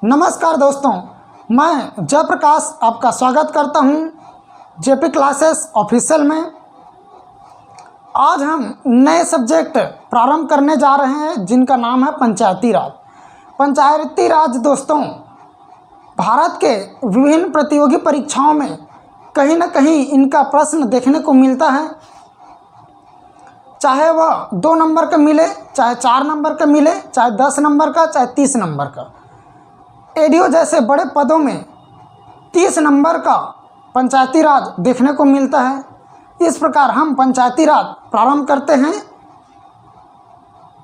नमस्कार दोस्तों, मैं जयप्रकाश आपका स्वागत करता हूं जेपी क्लासेस ऑफिशियल में। आज हम नए सब्जेक्ट प्रारंभ करने जा रहे हैं जिनका नाम है पंचायती राज। पंचायती राज दोस्तों भारत के विभिन्न प्रतियोगी परीक्षाओं में कहीं ना कहीं इनका प्रश्न देखने को मिलता है, चाहे वह 2 नंबर का मिले, चाहे 4 नंबर का मिले, चाहे 10 नंबर का, चाहे 30 नंबर का। एडीओ जैसे बड़े पदों में 30 नंबर का पंचायती राज देखने को मिलता है। इस प्रकार हम पंचायती राज प्रारंभ करते हैं।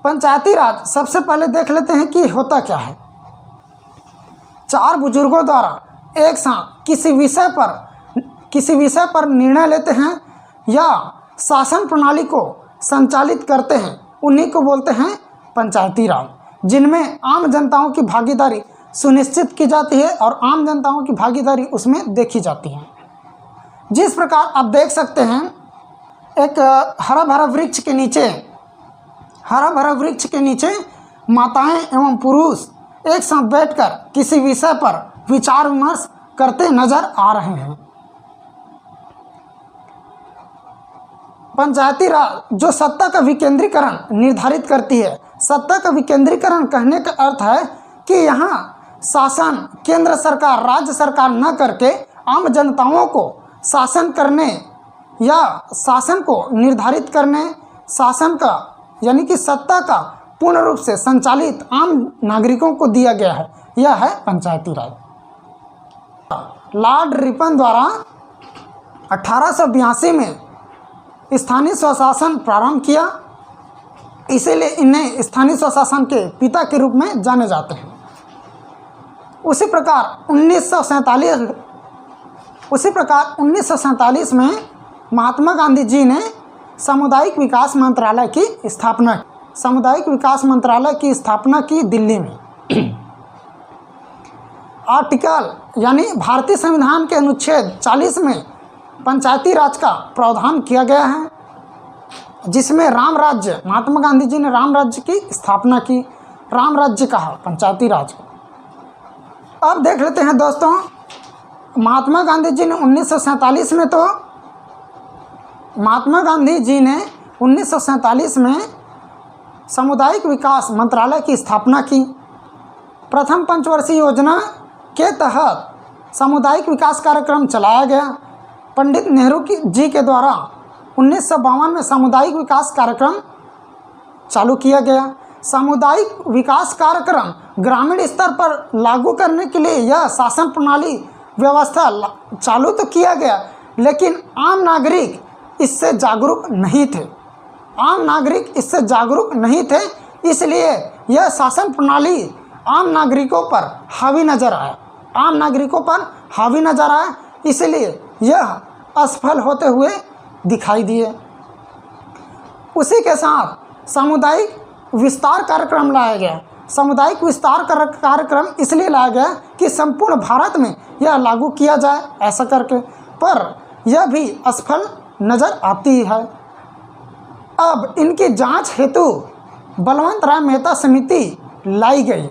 पंचायती राज सबसे पहले देख लेते हैं कि होता क्या है। 4 बुजुर्गों द्वारा एक साथ किसी विषय पर निर्णय लेते हैं या शासन प्रणाली को संचालित करते हैं, उन्हीं को बोलते हैं पंचायती राज, जिनमें आम जनताओं की भागीदारी सुनिश्चित की जाती है और आम जनताओं की भागीदारी उसमें देखी जाती है। जिस प्रकार आप देख सकते हैं, एक हरा भरा वृक्ष के नीचे माताएं एवं पुरुष एक साथ बैठकर किसी विषय पर विचार विमर्श करते नजर आ रहे हैं। पंचायती राज जो सत्ता का विकेंद्रीकरण निर्धारित करती है। सत्ता का विकेंद्रीकरण कहने का अर्थ है कि यहाँ शासन केंद्र सरकार, राज्य सरकार न करके आम जनताओं को शासन करने या शासन को निर्धारित करने, शासन का यानी कि सत्ता का पूर्ण रूप से संचालित आम नागरिकों को दिया गया है। यह है पंचायती राज। लॉर्ड रिपन द्वारा 1882 में स्थानीय स्वशासन प्रारंभ किया, इसीलिए इन्हें स्थानीय स्वशासन के पिता के रूप में जाने जाते हैं। उसी प्रकार 1947 में महात्मा गांधी जी ने सामुदायिक विकास मंत्रालय की स्थापना की दिल्ली में। आर्टिकल यानी भारतीय संविधान के अनुच्छेद 40 में पंचायती राज का प्रावधान किया गया है, जिसमें राम राज्य, महात्मा गांधी जी ने राम राज्य की स्थापना की, राम राज्य कहा पंचायती राज को। अब देख लेते हैं दोस्तों, महात्मा गांधी जी ने 1947 में सामुदायिक विकास मंत्रालय की स्थापना की। प्रथम पंचवर्षीय योजना के तहत सामुदायिक विकास कार्यक्रम चलाया गया। पंडित नेहरू जी के द्वारा 1952 में सामुदायिक विकास कार्यक्रम चालू किया गया। सामुदायिक विकास कार्यक्रम ग्रामीण स्तर पर लागू करने के लिए यह शासन प्रणाली व्यवस्था चालू तो किया गया, लेकिन आम नागरिक इससे जागरूक नहीं थे। इसलिए यह शासन प्रणाली आम नागरिकों पर हावी नजर आया, इसलिए यह असफल होते हुए दिखाई दिए। उसी के साथ सामुदायिक विस्तार कार्यक्रम लाया गया। सामुदायिक विस्तार कार्यक्रम इसलिए लाया गया कि संपूर्ण भारत में यह लागू किया जाए ऐसा करके, पर यह भी असफल नज़र आती है। अब इनकी जांच हेतु बलवंत राय मेहता समिति लाई गई।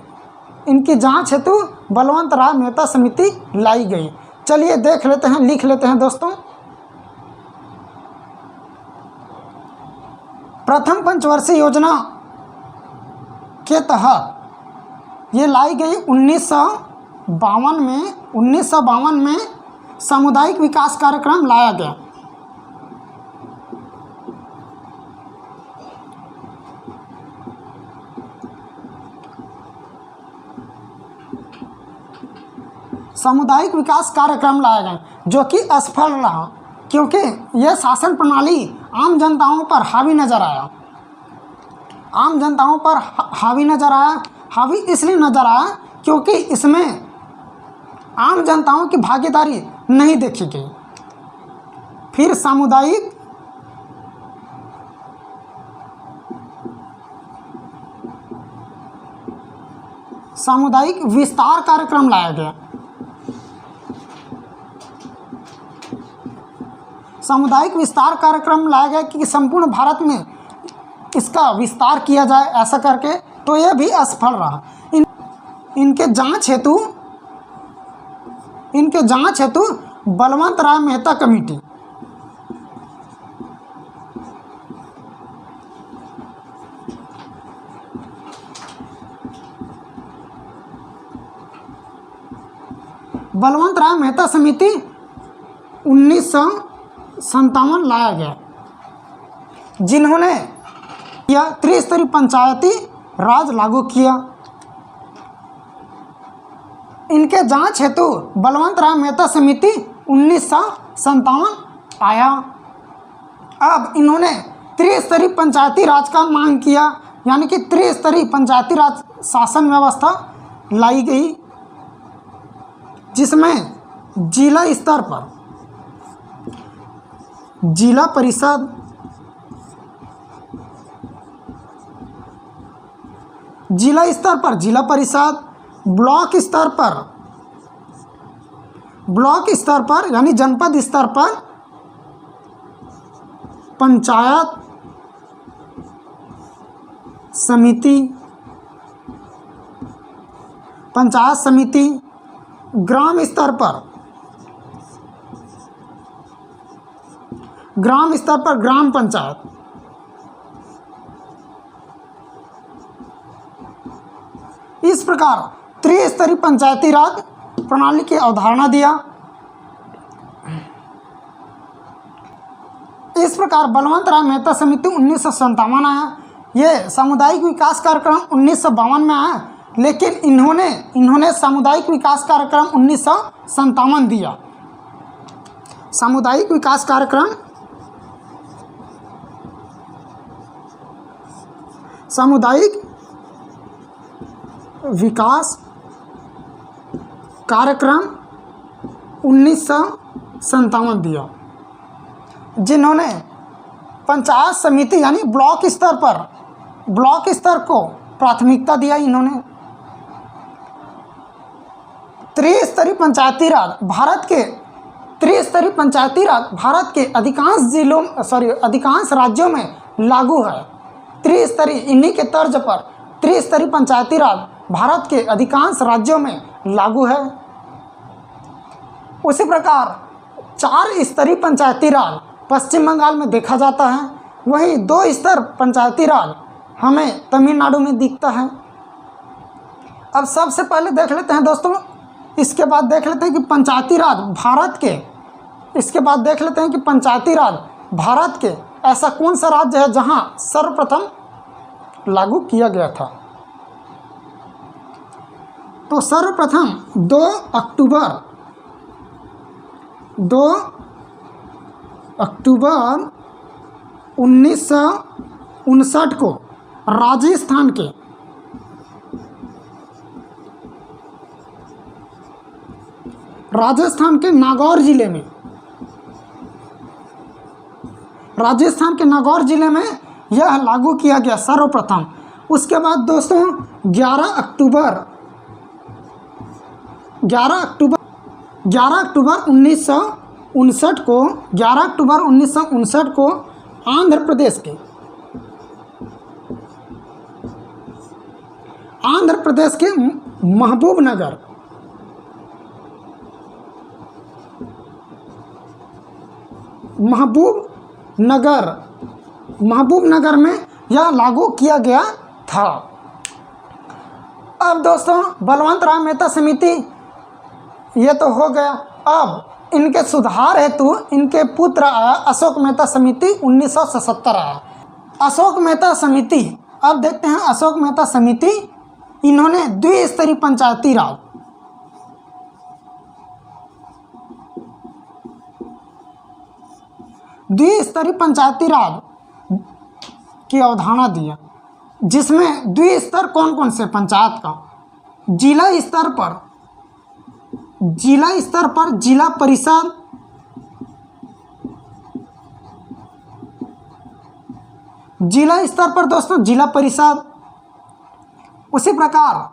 चलिए देख लेते हैं, लिख लेते हैं दोस्तों। प्रथम पंचवर्षीय योजना के तहत ये लाई गई 1952 में सामुदायिक विकास कार्यक्रम लाया गया। सामुदायिक विकास कार्यक्रम लाया गया जो कि असफल रहा, क्योंकि यह शासन प्रणाली आम जनताओं पर हावी नजर आया। हावी इसलिए नजर आया क्योंकि इसमें आम जनताओं की भागीदारी नहीं देखी गई। फिर सामुदायिक विस्तार कार्यक्रम लाया गया। सामुदायिक विस्तार कार्यक्रम लाया गया कि संपूर्ण भारत में इसका विस्तार किया जाए ऐसा करके, तो यह भी असफल रहा। इनके जांच हेतु बलवंत राय मेहता कमेटी। बलवंत राय मेहता समिति 1957 लाया गया, जिन्होंने यह त्रिस्तरीय पंचायती राज लागू किया। इनके जांच हेतु बलवंत राय मेहता समिति 1957 आया। अब इन्होंने त्रिस्तरीय पंचायती राज का मांग किया, यानी कि त्रिस्तरीय पंचायती राज शासन व्यवस्था लाई गई, जिसमें जिला स्तर पर जिला परिषद, ब्लॉक स्तर पर यानी जनपद स्तर पर पंचायत समिति, ग्राम स्तर पर ग्राम पंचायत, इस प्रकार त्रिस्तरीय पंचायती राज प्रणाली की अवधारणा दिया। इस प्रकार बलवंत राय मेहता समिति 1957 आया। ये सामुदायिक विकास कार्यक्रम 1952 में आया, लेकिन इन्होंने सामुदायिक विकास कार्यक्रम 1957 दिया। सामुदायिक विकास कार्यक्रम सामुदायिक विकास कार्यक्रम 1957 दिया, जिन्होंने पंचायत समिति यानी ब्लॉक स्तर को प्राथमिकता दिया। इन्होंने त्रिस्तरीय पंचायती राज भारत के अधिकांश राज्यों में लागू है। इन्हीं के तर्ज पर त्रिस्तरीय पंचायती राज भारत के अधिकांश राज्यों में लागू है। उसी प्रकार 4 स्तरीय पंचायती राज पश्चिम बंगाल में देखा जाता है, वही 2 स्तर पंचायती राज हमें तमिलनाडु में दिखता है। अब सबसे पहले देख लेते हैं दोस्तों, इसके बाद देख लेते हैं कि पंचायती राज भारत के ऐसा कौन सा राज्य है जहां सर्वप्रथम लागू किया गया था। तो सर्वप्रथम 2 अक्टूबर 1959 को राजस्थान के नागौर जिले में यह लागू किया गया सर्वप्रथम। उसके बाद दोस्तों 11 अक्टूबर 1959 को आंध्र प्रदेश के महबूब नगर में यह लागू किया गया था। अब दोस्तों बलवंत राय मेहता समिति ये तो हो गया। अब इनके सुधार हेतु इनके पुत्र आया अशोक मेहता समिति 1977 आया। अशोक मेहता समिति, अब देखते हैं अशोक मेहता समिति, इन्होंने द्विस्तरीय पंचायती राज की अवधारणा दिया, जिसमें द्विस्तर कौन कौन से पंचायत का, जिला स्तर पर जिला परिषद, जिला स्तर पर दोस्तों जिला परिषद, उसी प्रकार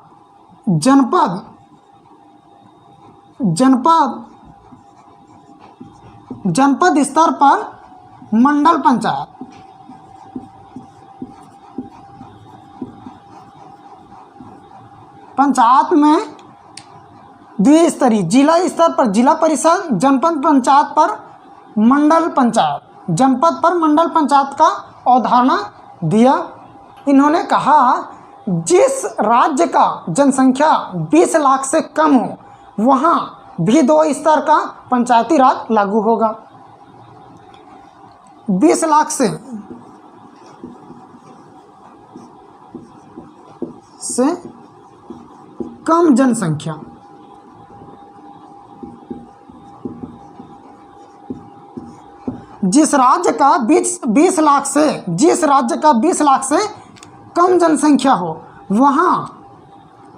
जनपद स्तर पर मंडल पंचायत, पंचायत में द्विस्तरीय, जिला स्तर पर जिला परिषद, जनपद पंचायत पर मंडल पंचायत, जनपद पर मंडल पंचायत का अवधारणा दिया। इन्होंने कहा जिस राज्य का जनसंख्या 20 लाख से कम हो वहाँ भी 2 स्तर का पंचायती राज लागू होगा। 20 लाख से कम जनसंख्या, जिस राज्य का 20 लाख से कम जनसंख्या हो वहाँ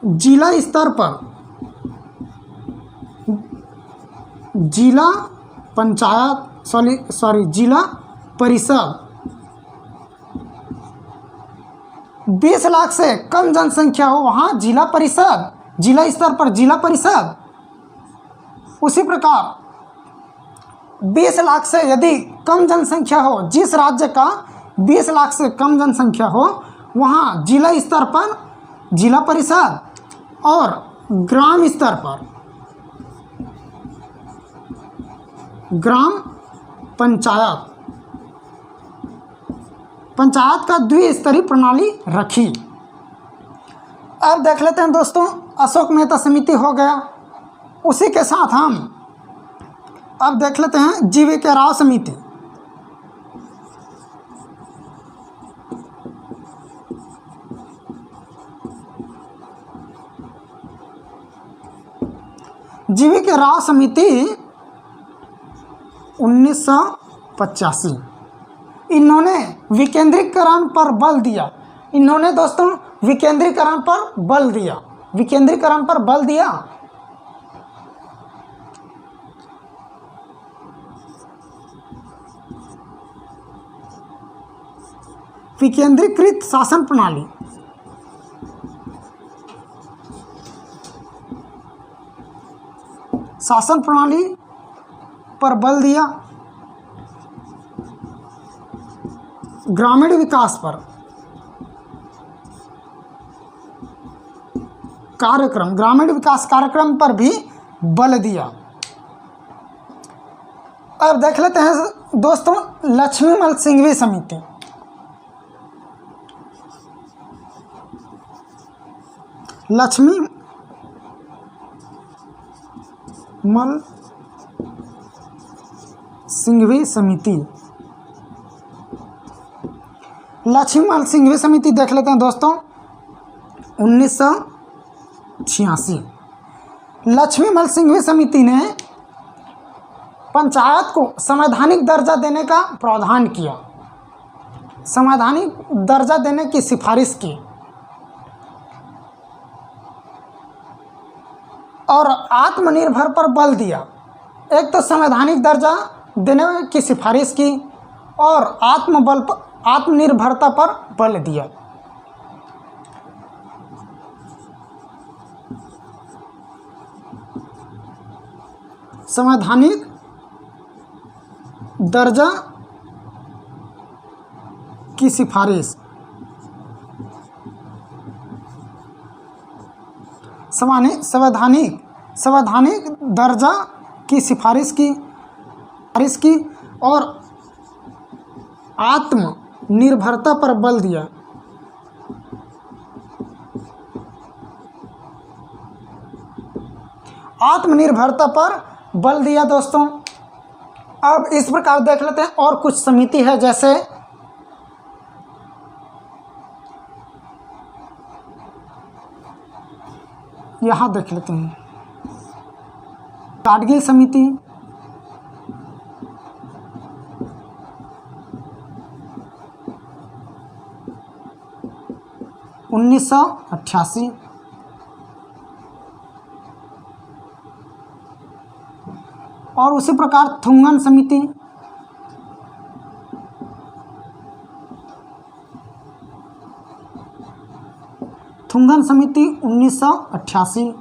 जिला स्तर पर जिला परिषद, 20 लाख से कम जनसंख्या हो वहाँ जिला परिषद, जिला स्तर पर जिला परिषद। उसी प्रकार 20 लाख से यदि कम जनसंख्या हो, जिस राज्य का 20 लाख से कम जनसंख्या हो वहाँ जिला स्तर पर जिला परिषद और ग्राम स्तर पर ग्राम पंचायत का द्विस्तरीय प्रणाली रखी। अब देख लेते हैं दोस्तों, अशोक मेहता समिति हो गया। उसी के साथ हम अब देख लेते हैं जीवीके राव समिति। जीवीके राव समिति 1985, इन्होंने विकेंद्रीकरण पर बल दिया। इन्होंने दोस्तों विकेंद्रीकरण पर बल दिया, विकेंद्रीकरण पर बल दिया। विकेंद्रीकृत शासन प्रणाली, शासन प्रणाली पर बल दिया। ग्रामीण विकास पर कार्यक्रम, ग्रामीण विकास कार्यक्रम पर भी बल दिया। अब देख लेते हैं दोस्तों लक्ष्मीमल सिंघवी समिति। लक्ष्मीमल सिंघवी समिति, लक्ष्मीमल सिंघवी समिति देख लेते हैं दोस्तों 1986। लक्ष्मीमल सिंघवी समिति ने पंचायत को संवैधानिक दर्जा देने का प्रावधान किया, संवैधानिक दर्जा देने की सिफारिश की और आत्मनिर्भर पर बल दिया। एक तो संवैधानिक दर्जा देने की सिफारिश की और आत्मनिर्भरता पर बल दिया। संवैधानिक दर्जा की सिफारिश, संवैधानिक दर्जा की सिफारिश की और आत्मनिर्भरता पर बल दिया। आत्मनिर्भरता पर बल दिया दोस्तों। अब इस प्रकार देख लेते हैं और कुछ समिति है, जैसे यहाँ देख लेते हैं कारगिल समिति, उन्नीस सौ 88। और उसी प्रकार थुंगन समिति, थुंगन समिति 1988।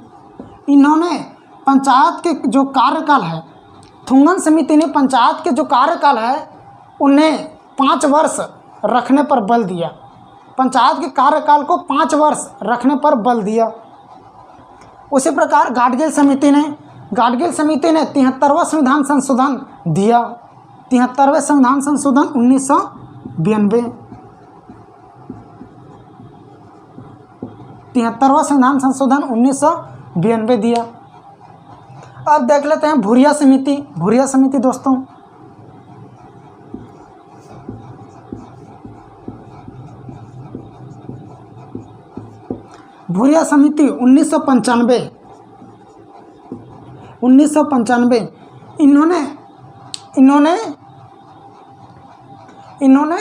इन्होंने पंचायत के जो कार्यकाल है, थुंगन समिति ने पंचायत के जो कार्यकाल है उन्हें 5 वर्ष रखने पर बल दिया। पंचायत के कार्यकाल को 5 वर्ष रखने पर बल दिया। उसी प्रकार गाडगिल समिति ने 73वां संविधान संशोधन दिया, 73वें संविधान संशोधन 1992, 73वां संविधान संशोधन 1992 दिया। अब देख लेते हैं भूरिया समिति दोस्तों। भूरिया समिति 1995 इन्होंने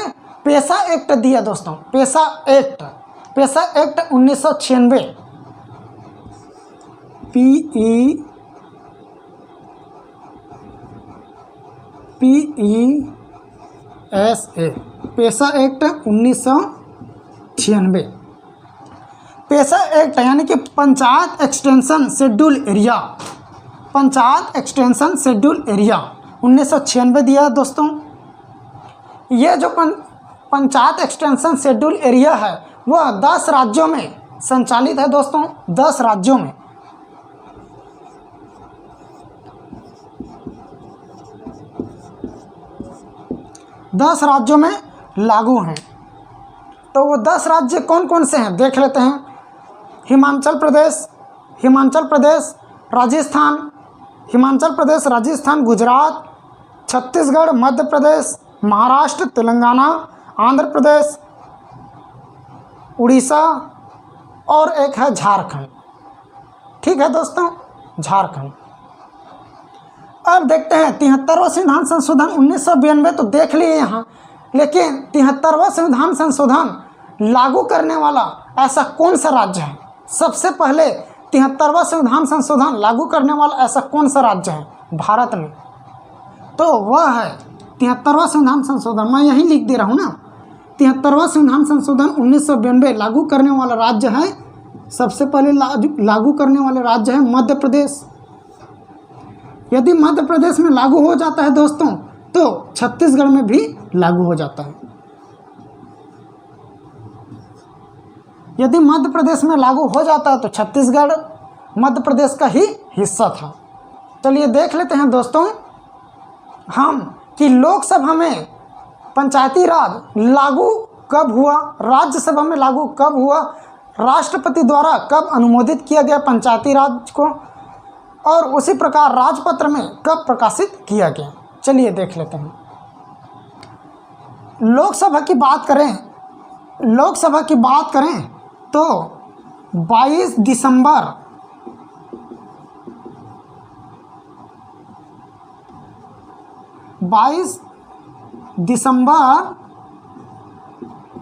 पेशा एक्ट दिया दोस्तों। पेशा एक्ट 1996 PESA पेशा एक्ट 1996। पेशा एक्ट यानी कि पंचायत एक्सटेंशन शेड्यूल एरिया 1996 दिया दोस्तों। ये जो पंचायत एक्सटेंशन शेड्यूल एरिया है वह 10 राज्यों में संचालित है दोस्तों, 10 राज्यों में। दस राज्यों में लागू हैं। तो वो 10 राज्य कौन कौन से हैं देख लेते हैं। हिमाचल प्रदेश, राजस्थान, गुजरात, छत्तीसगढ़, मध्य प्रदेश, महाराष्ट्र, तेलंगाना, आंध्र प्रदेश, उड़ीसा और एक है झारखंड। ठीक है दोस्तों, झारखंड। अब देखते हैं 73वां संविधान संशोधन 1992 तो देख लिए यहाँ, लेकिन 73वां संविधान संशोधन लागू करने वाला ऐसा कौन सा राज्य है? सबसे पहले 73वां संविधान संशोधन लागू करने वाला ऐसा कौन सा राज्य है भारत में? तो वह है 73वां संविधान संशोधन। मैं यहीं लिख दे रहा हूँ ना, 73वां संविधान संशोधन 1992 लागू करने वाला राज्य है, सबसे पहले लागू करने वाले राज्य है मध्य प्रदेश। यदि मध्य प्रदेश में लागू हो जाता है दोस्तों तो छत्तीसगढ़ में भी लागू हो जाता है। यदि मध्य प्रदेश में लागू हो जाता है तो छत्तीसगढ़ मध्य प्रदेश का ही हिस्सा था। चलिए देख लेते हैं दोस्तों हम कि लोकसभा में पंचायती राज लागू कब हुआ, राज्यसभा में लागू कब हुआ, राष्ट्रपति द्वारा कब अनुमोदित किया गया पंचायती राज को, और उसी प्रकार राजपत्र में कब प्रकाशित किया गया। चलिए देख लेते हैं। लोकसभा की बात करें तो 22 दिसंबर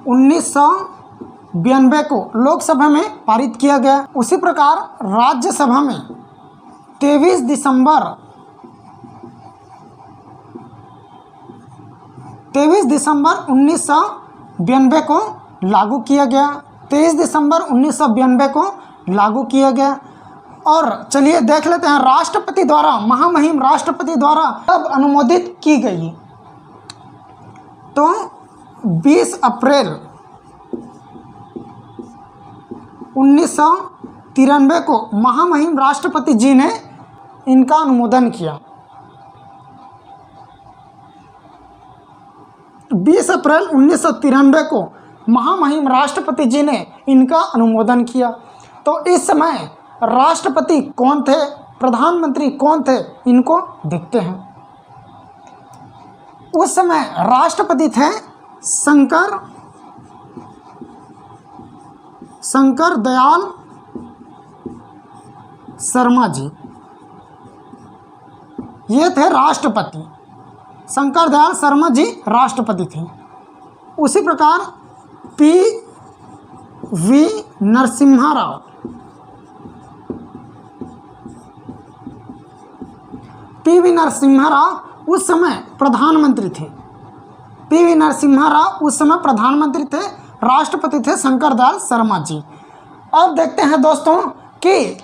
1992 को लोकसभा में पारित किया गया। उसी प्रकार राज्यसभा में 23 दिसंबर 1992 को लागू किया गया। 23 दिसंबर 1992 को लागू किया गया। और चलिए देख लेते हैं राष्ट्रपति द्वारा, महामहिम राष्ट्रपति द्वारा कब अनुमोदित की गई। तो 20 अप्रैल 1993 को महामहिम राष्ट्रपति जी ने इनका अनुमोदन किया। 20 अप्रैल 1993 को महामहिम राष्ट्रपति जी ने इनका अनुमोदन किया। तो इस समय राष्ट्रपति कौन थे, प्रधानमंत्री कौन थे, इनको देखते हैं। उस समय राष्ट्रपति थे शंकर दयाल शर्मा जी। ये थे राष्ट्रपति, शंकर दयाल शर्मा जी राष्ट्रपति थे। उसी प्रकार पी.वी. नरसिम्हा राव उस समय प्रधानमंत्री थे। पी.वी. नरसिम्हा राव उस समय प्रधानमंत्री थे, राष्ट्रपति थे शंकर दयाल शर्मा जी। अब देखते हैं दोस्तों कि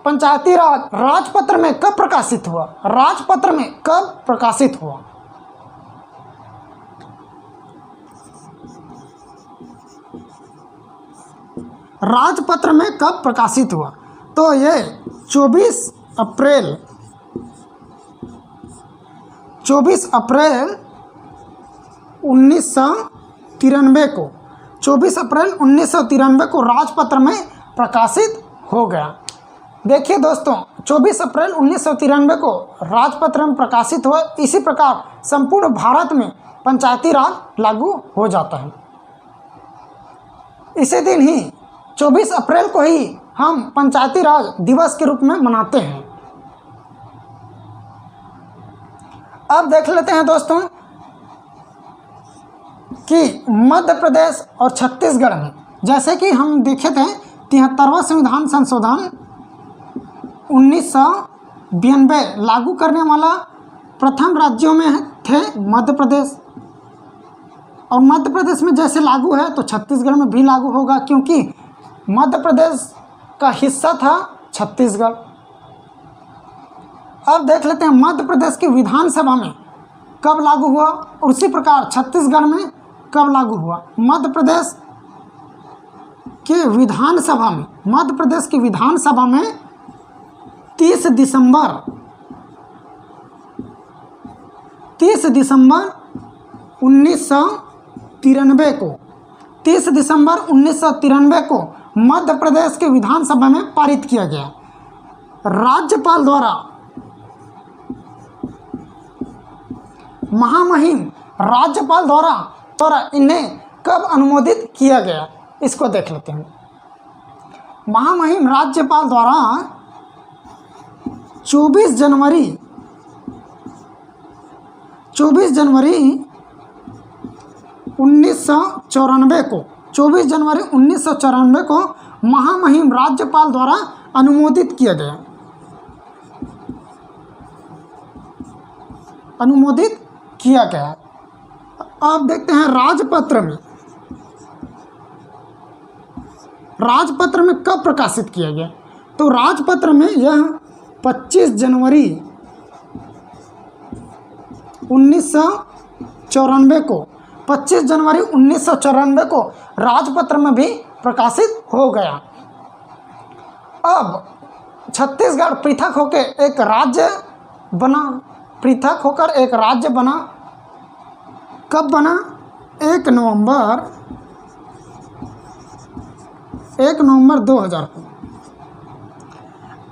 पंचायती राज राजपत्र में कब प्रकाशित हुआ। राजपत्र में कब प्रकाशित हुआ? राजपत्र में कब प्रकाशित हुआ? तो ये 24 अप्रैल 1993 को 24 अप्रैल 1993 को राजपत्र में प्रकाशित हो गया। देखिए दोस्तों, 24 अप्रैल 1993 को राजपत्र में प्रकाशित हुआ। इसी प्रकार संपूर्ण भारत में पंचायती राज लागू हो जाता है। इसी दिन ही 24 अप्रैल को ही हम पंचायती राज दिवस के रूप में मनाते हैं। अब देख लेते हैं दोस्तों कि मध्य प्रदेश और छत्तीसगढ़ में, जैसे कि हम देखे थे 73वां संविधान संशोधन 1992 लागू करने वाला प्रथम राज्यों में थे मध्य प्रदेश, और मध्य प्रदेश में जैसे लागू है तो छत्तीसगढ़ में भी लागू होगा, क्योंकि मध्य प्रदेश का हिस्सा था छत्तीसगढ़। अब देख लेते हैं मध्य प्रदेश की विधानसभा में कब लागू हुआ, और उसी प्रकार छत्तीसगढ़ में कब लागू हुआ। मध्य प्रदेश के विधानसभा में, मध्य प्रदेश की विधानसभा में 30 दिसंबर 1993 को 30 दिसंबर 1993 को मध्य प्रदेश के विधानसभा में पारित किया गया। राज्यपाल द्वारा महामहिम राज्यपाल द्वारा इन्हें कब अनुमोदित किया गया, इसको देख लेते हैं। महामहिम राज्यपाल द्वारा 24 जनवरी 1994 को महामहिम राज्यपाल द्वारा अनुमोदित किया गया। अब देखते हैं राजपत्र में कब प्रकाशित किया गया। तो राजपत्र में यह 25 जनवरी 1994 को राजपत्र में भी प्रकाशित हो गया। अब छत्तीसगढ़ पृथक होकर एक राज्य बना। कब बना? 1 नवंबर 2000 को।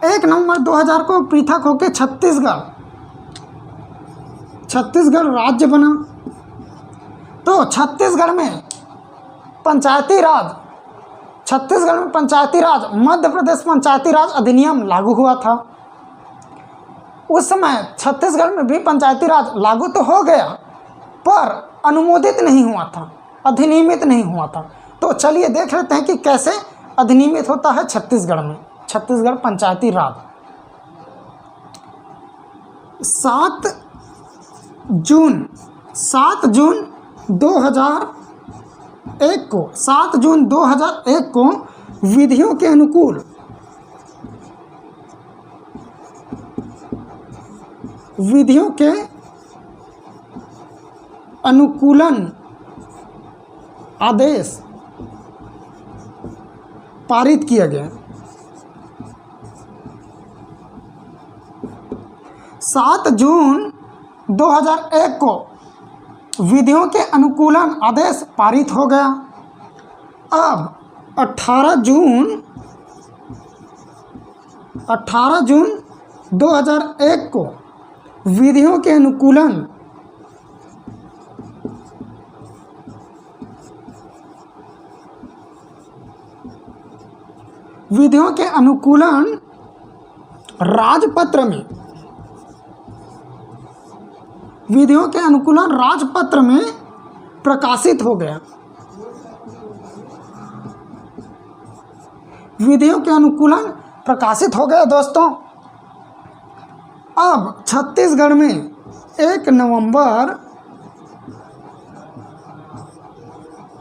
1 नवंबर 2000 को पृथक होकर छत्तीसगढ़ राज्य बना। तो छत्तीसगढ़ में पंचायती राज मध्य प्रदेश पंचायती राज अधिनियम लागू हुआ था। उस समय छत्तीसगढ़ में भी पंचायती राज लागू तो हो गया, पर अनुमोदित नहीं हुआ था, अधिनियमित नहीं हुआ था। तो चलिए देख लेते हैं कि कैसे अधिनियमित होता है छत्तीसगढ़ में, छत्तीसगढ़ पंचायती राज। 7 जून 2001 को विधियों के अनुकूलन आदेश पारित किया गया। 7 जून 2001 को विधियों के अनुकूलन आदेश पारित हो गया। अब 18 जून 2001 को विधियों के अनुकूलन राजपत्र में प्रकाशित हो गया। विधियों के अनुकूलन प्रकाशित हो गया दोस्तों। अब छत्तीसगढ़ में 1 नवंबर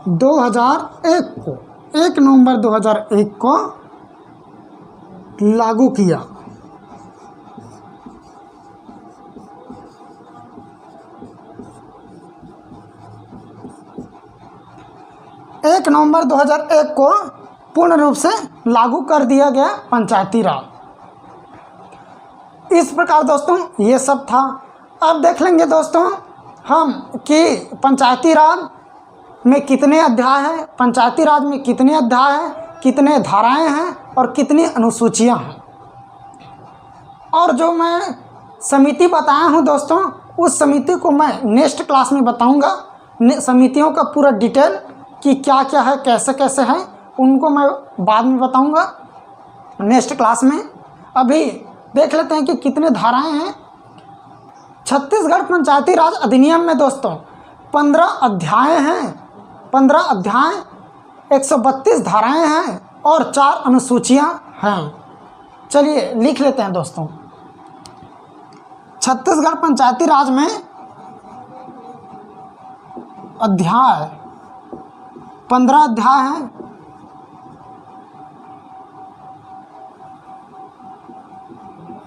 2001 को लागू किया। एक नवंबर 2001 को पूर्ण रूप से लागू कर दिया गया पंचायती राज। इस प्रकार दोस्तों ये सब था। अब देख लेंगे दोस्तों हम कि पंचायती राज में कितने अध्याय हैं, पंचायती राज में कितने अध्याय हैं, कितने धाराएं हैं और कितनी अनुसूचियां हैं। और जो मैं समिति बताया हूं दोस्तों, उस समिति को मैं नेक्स्ट क्लास में बताऊंगा। समितियों का पूरा डिटेल कि क्या क्या है, कैसे कैसे है, उनको मैं बाद में बताऊंगा नेक्स्ट क्लास में। अभी देख लेते हैं कि कितने धाराएं हैं। छत्तीसगढ़ पंचायती राज अधिनियम में दोस्तों 15 अध्याय हैं, 15 अध्याय, 132 धाराएं हैं और 4 अनुसूचियां हैं। चलिए लिख लेते हैं दोस्तों। छत्तीसगढ़ पंचायती राज में अध्याय 15 अध्याय हैं,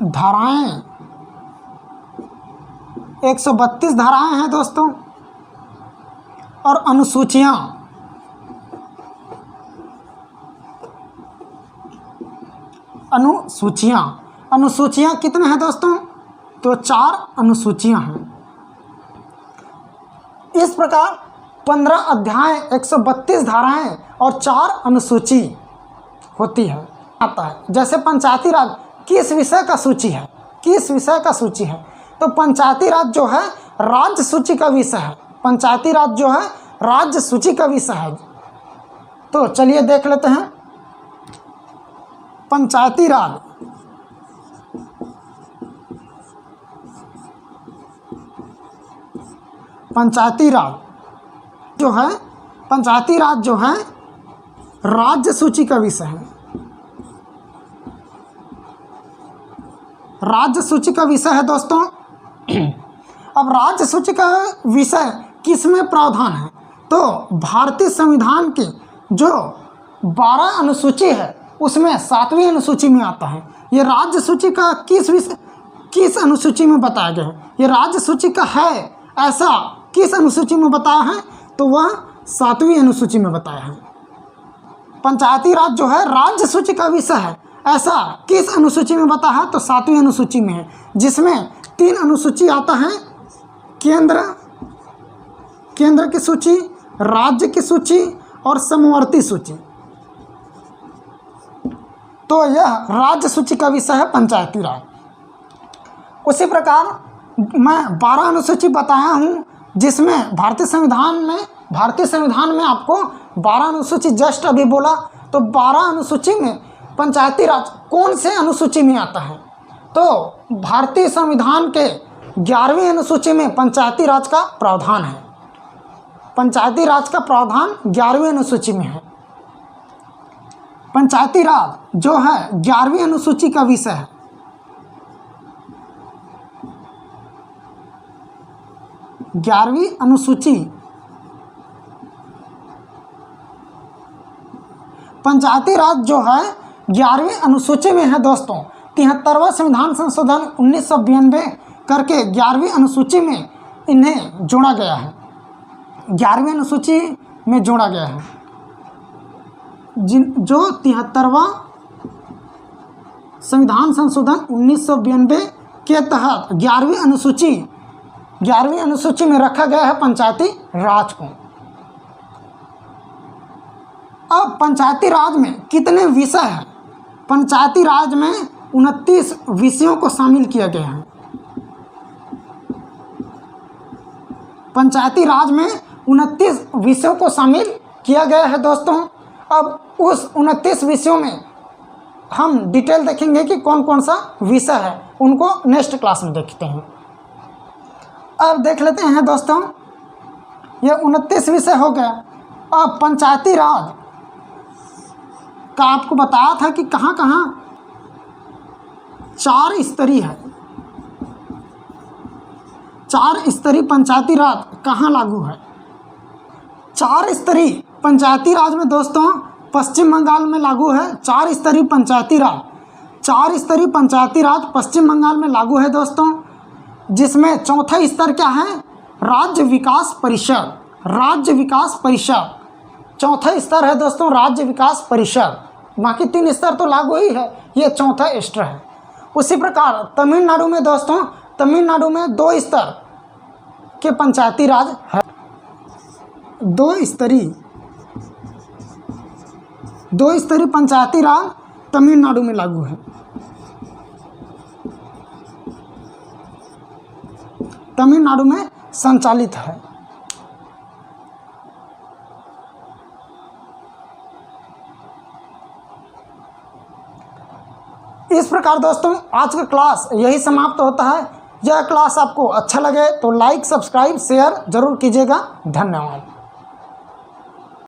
धाराएं 132 धाराएं हैं दोस्तों और अनुसूचियां अनुसूचियां कितने हैं दोस्तों? तो 4 अनुसूचियां हैं। इस प्रकार 15 अध्याय, 132 धाराएं और 4 अनुसूची होती है, आता है। जैसे पंचायती राज किस विषय का सूची है, किस विषय का सूची है? तो पंचायती राज जो है राज्य सूची का विषय है, पंचायती राज जो है राज्य सूची का विषय है। तो चलिए देख लेते हैं पंचायती राज। पंचायती राज जो है, पंचायती राज जो है राज्य सूची का विषय है, राज्य सूची का विषय है दोस्तों। अब राज्य सूची का विषय किस में प्रावधान है? तो भारतीय संविधान की जो 12 अनुसूची है उसमें 7वीं अनुसूची में आता है। ये राज्य सूची का किस विषय, किस अनुसूची में बताया गया है? ये राज्य सूची का है ऐसा किस अनुसूची में बताया है? तो वह 7वीं अनुसूची में बताया है। पंचायती राज जो है राज्य सूची का विषय है ऐसा किस अनुसूची में बताया है? तो 7वीं अनुसूची में है, जिसमें 3 अनुसूची आता है, केंद्र की सूची, राज्य की सूची और समवर्ती सूची। तो यह राज्य सूची का विषय है पंचायती राज। उसी प्रकार मैं 12 अनुसूची बताया हूँ, जिसमें भारतीय संविधान में आपको 12 अनुसूची जस्ट अभी बोला। तो 12 अनुसूची में पंचायती राज कौन से अनुसूची में आता है? तो भारतीय संविधान के 11वीं अनुसूची में पंचायती राज का प्रावधान है। पंचायती राज का प्रावधान 11वीं अनुसूची में है। पंचायती राज जो है 11वीं अनुसूची का विषय है। ग्यारहवीं अनुसूची पंचायती राज जो है 11वीं अनुसूची में है दोस्तों। 73वां संविधान संशोधन 1992 करके 11वीं अनुसूची में इन्हें जोड़ा गया है, 11वीं अनुसूची में जोड़ा गया है। जो 73वां संविधान संशोधन 1992 के तहत 11वीं अनुसूची में रखा गया है पंचायती राज को। अब पंचायती राज में कितने विषय हैं? पंचायती राज में 29 विषयों को शामिल किया गया है। पंचायती राज में 29 विषयों को शामिल किया गया है दोस्तों। अब उस 29 विषयों में हम डिटेल देखेंगे कि कौन कौन सा विषय है, उनको नेक्स्ट क्लास में देखते हैं। अब देख लेते हैं दोस्तों, ये 29 विषय हो गया। अब पंचायती राज का आपको बताया था कि कहाँ कहाँ 4 स्तरीय है, 4 स्तरीय पंचायती राज कहाँ लागू है? 4 स्तरीय पंचायती राज में दोस्तों पश्चिम बंगाल में लागू है। 4 स्तरीय पंचायती राज, 4 स्तरीय पंचायती राज पश्चिम बंगाल में लागू है दोस्तों, जिसमें चौथा स्तर क्या है? राज्य विकास परिषद। राज्य विकास परिषद चौथा स्तर है दोस्तों, राज्य विकास परिषद। बाकी 3 स्तर तो लागू ही है, ये चौथा स्तर है। उसी प्रकार तमिलनाडु में दोस्तों, तमिलनाडु में 2 स्तर के पंचायती राज है। 2 स्तरीय पंचायती राज तमिलनाडु में लागू है। तमिलनाडु में संचालित है। इस प्रकार दोस्तों आज का क्लास यही समाप्त होता है। यह क्लास आपको अच्छा लगे तो लाइक, सब्सक्राइब, शेयर जरूर कीजिएगा। धन्यवाद।